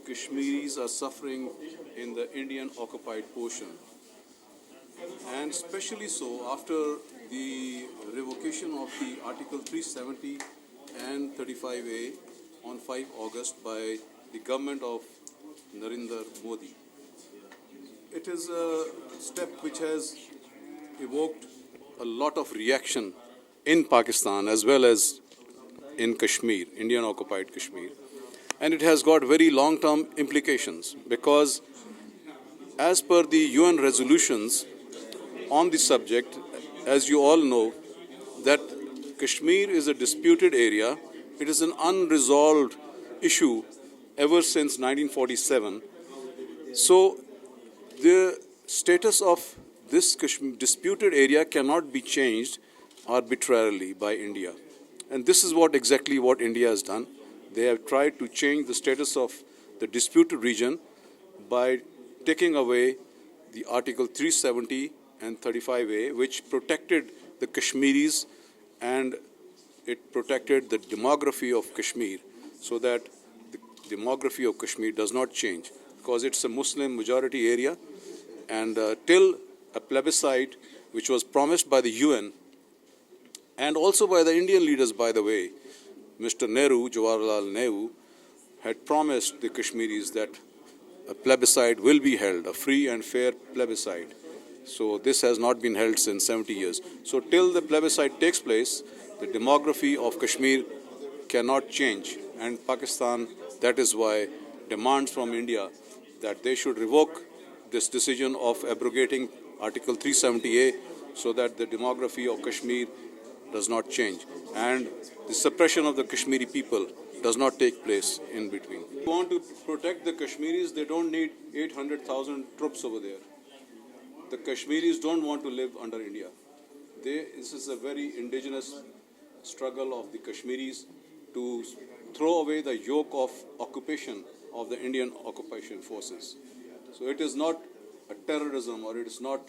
Kashmiris are suffering in the Indian occupied portion. And especially so after the revocation of the Article 370 and 35A on 5 August by the government of Narendra Modi. It is a step which has evoked a lot of reaction in Pakistan as well as in Kashmir, Indian occupied Kashmir. And it has got very long-term implications because as per the UN resolutions on the subject, as you all know, that Kashmir is a disputed area. It is an unresolved issue ever since 1947. So the status of this disputed area cannot be changed arbitrarily by India. And this is exactly what India has done. They have tried to change the status of the disputed region by taking away the Article 370 and 35A, which protected the Kashmiris and it protected the demography of Kashmir so that the demography of Kashmir does not change because it's a Muslim majority area. And till a plebiscite which was promised by the UN and also by the Indian leaders, by the way, Mr. Nehru, Jawaharlal Nehru, had promised the Kashmiris that a plebiscite will be held, a free and fair plebiscite. So this has not been held since 70 years. So till the plebiscite takes place, the demography of Kashmir cannot change. And Pakistan, that is why, demands from India that they should revoke this decision of abrogating Article 370A so that the demography of Kashmir does not change. And the suppression of the Kashmiri people does not take place in between. If you want to protect the Kashmiris, they don't need 800,000 troops over there. The Kashmiris don't want to live under India. This is a very indigenous struggle of the Kashmiris to throw away the yoke of occupation of the Indian occupation forces. So it is not a terrorism or it is not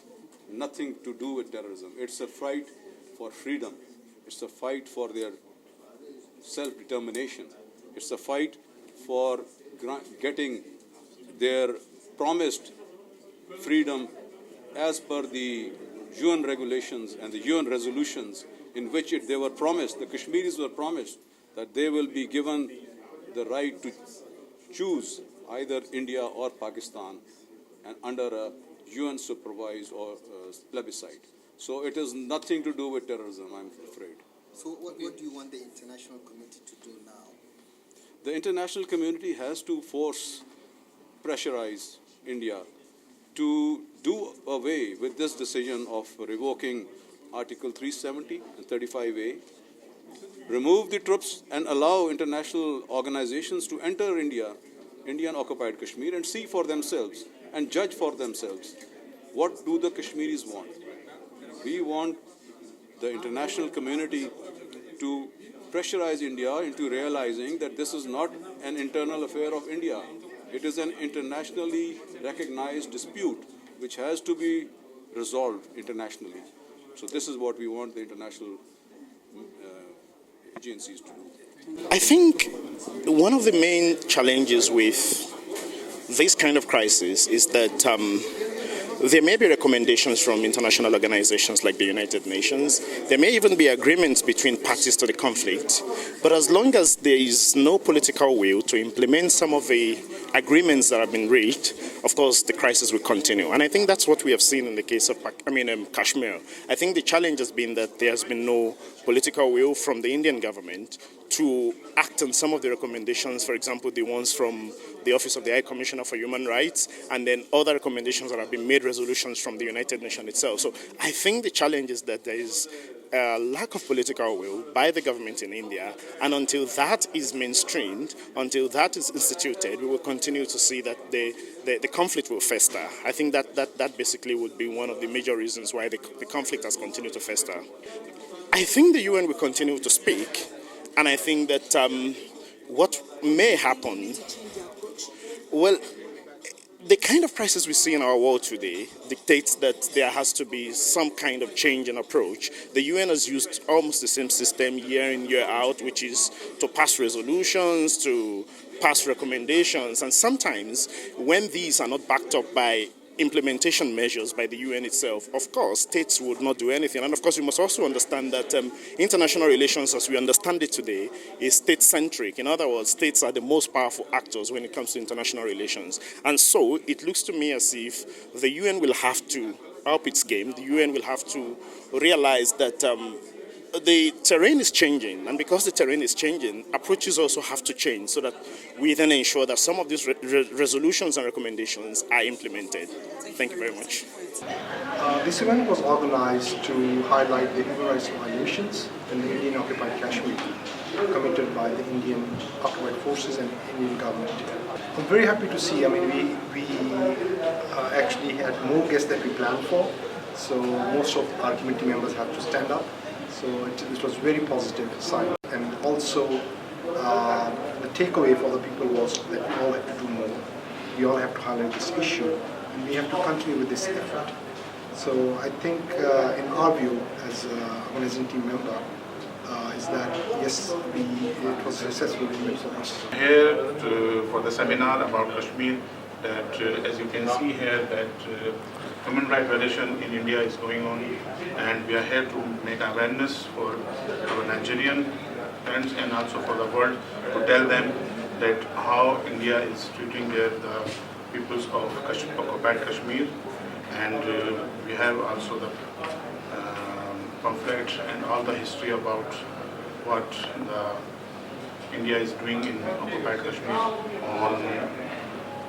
nothing to do with terrorism. It's a fight for freedom. It's a fight for their self-determination. It's a fight for getting their promised freedom as per the UN regulations and the UN resolutions in which they were promised, the Kashmiris were promised that they will be given the right to choose either India or Pakistan and under a UN supervised or plebiscite. So it has nothing to do with terrorism, I'm afraid. So what do you want the international community to do now? The international community has to pressurize India to do away with this decision of revoking Article 370 and 35A, remove the troops and allow international organizations to enter Indian occupied Kashmir and see for themselves and judge for themselves. What do the Kashmiris want? We want the international community to pressurize India into realizing that this is not an internal affair of India. It is an internationally recognized dispute which has to be resolved internationally. So this is what we want the international agencies to do. I think one of the main challenges with this kind of crisis is that there may be recommendations from international organizations like the United Nations. There may even be agreements between parties to the conflict. But as long as there is no political will to implement some of the agreements that have been reached, of course, the crisis will continue. And I think that's what we have seen in the case of Kashmir. I think the challenge has been that there has been no political will from the Indian government to act on some of the recommendations, for example, the ones from the Office of the High Commissioner for Human Rights, and then other recommendations that have been made, resolutions from the United Nations itself. So I think the challenge is that there is a lack of political will by the government in India, and until that is mainstreamed, until that is instituted, we will continue to see that the conflict will fester. I think that basically would be one of the major reasons why the conflict has continued to fester. I think the UN will continue to speak, and I think that what may happen, well, the kind of crisis we see in our world today dictates that there has to be some kind of change in approach. The UN has used almost the same system year in, year out, which is to pass resolutions, to pass recommendations, and sometimes when these are not backed up by implementation measures by the UN itself, of course, states would not do anything. And of course, we must also understand that international relations as we understand it today is state-centric. In other words, states are the most powerful actors when it comes to international relations. And so it looks to me as if the UN will have to up its game. The UN will have to realize that the terrain is changing, and because the terrain is changing, approaches also have to change so that we then ensure that some of these resolutions and recommendations are implemented. Thank you very much. This event was organized to highlight the human rights violations in the Indian occupied Kashmir committed by the Indian occupied forces and Indian government. I'm very happy to see, we actually had more guests than we planned for, so most of our committee members had to stand up. So it was very positive sign, and also the takeaway for the people was that we all have to do more. We all have to highlight this issue, and we have to continue with this effort. So I think, in our view, as an organizing team member, is that yes, it was a successful event for us. Here for the seminar about Kashmir, that as you can see here that human rights violation in India is going on, and we are here to make awareness for our Nigerian friends and also for the world, to tell them that how India is treating the peoples of occupied Kashmir, and we have also the pamphlet and all the history about what India is doing in occupied Kashmir.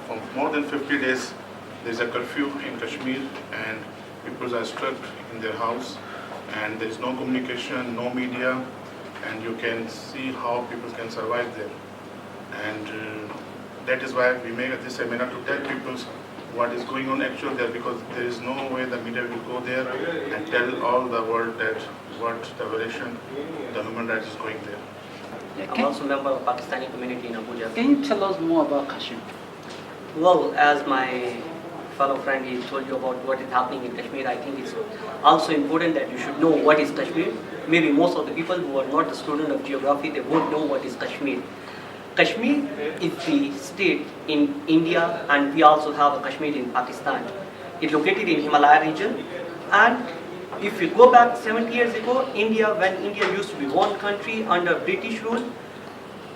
For more than 50 days, there is a curfew in Kashmir, and people are stuck in their house, and there is no communication, no media, and you can see how people can survive there. And that is why we make this seminar, to tell people what is going on actually there, because there is no way the media will go there and tell all the world that what the violation, the human rights is going there. I'm also a member of Pakistani community in Abuja. Can you tell us more about Kashmir? Well, as my fellow friend he told you about what is happening in Kashmir, I think it's also important that you should know what is Kashmir. Maybe most of the people who are not a student of geography, they won't know what is Kashmir. Kashmir is the state in India, and we also have a Kashmir in Pakistan. It's located in Himalaya region, and if you go back 70 years ago, when India used to be one country under British rule,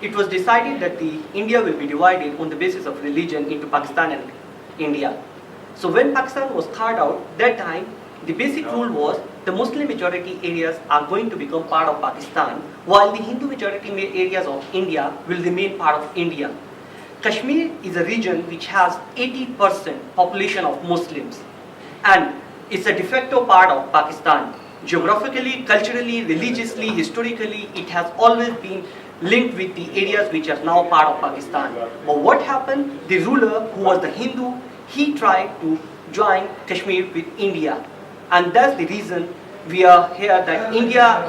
it was decided that India will be divided on the basis of religion into Pakistan and India. So when Pakistan was carved out, that time the basic rule was the Muslim majority areas are going to become part of Pakistan, while the Hindu majority areas of India will remain part of India. Kashmir is a region which has 80% population of Muslims, and it's a de facto part of Pakistan. Geographically, culturally, religiously, historically, it has always been linked with the areas which are now part of Pakistan. But what happened? The ruler, who was the Hindu, he tried to join Kashmir with India. And that's the reason we are here, that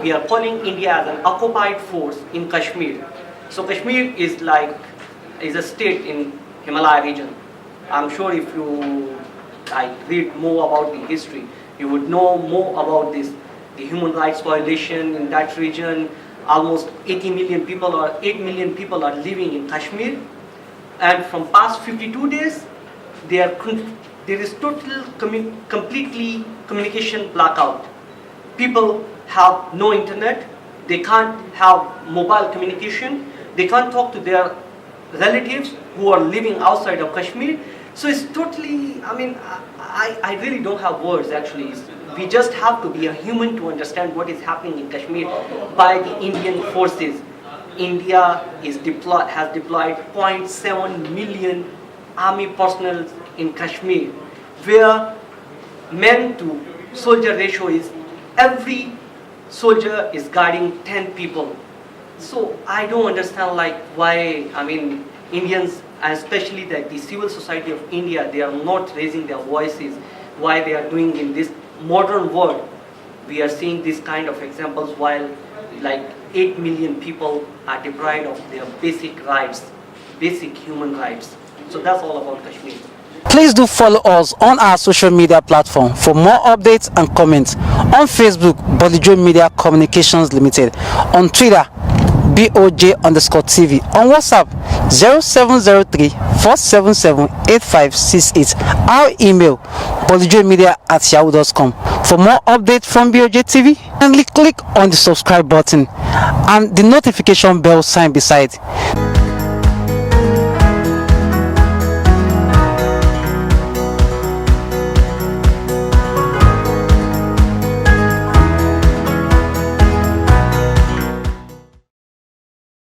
we are calling India as an occupied force in Kashmir. So Kashmir is a state in Himalaya region. I'm sure if you read more about the history, you would know more about this. The human rights violation in that region. Almost 80 million people or 8 million people are living in Kashmir, and from past 52 days, there is total completely communication blackout. People have no internet, they can't have mobile communication, they can't talk to their relatives who are living outside of Kashmir. So it's totally, I really don't have words actually. We just have to be a human to understand what is happening in Kashmir by the Indian forces. India has deployed 0.7 million army personnel in Kashmir, where men to soldier ratio is every soldier is guarding 10 people. So I don't understand why, Indians, and especially the civil society of India, they are not raising their voices, why they are doing in this modern world. We are seeing this kind of examples while 8 million people are deprived of their basic rights, basic human rights. So that's all about Kashmir. Please do follow us on our social media platform for more updates and comments. On Facebook, Bolijo Media Communications Limited. On Twitter, BOJ_TV. On WhatsApp, 0703-477-8568. Our email, bolijomedia@yahoo.com. For more updates from BOJ TV, kindly click on the subscribe button and the notification bell sign beside.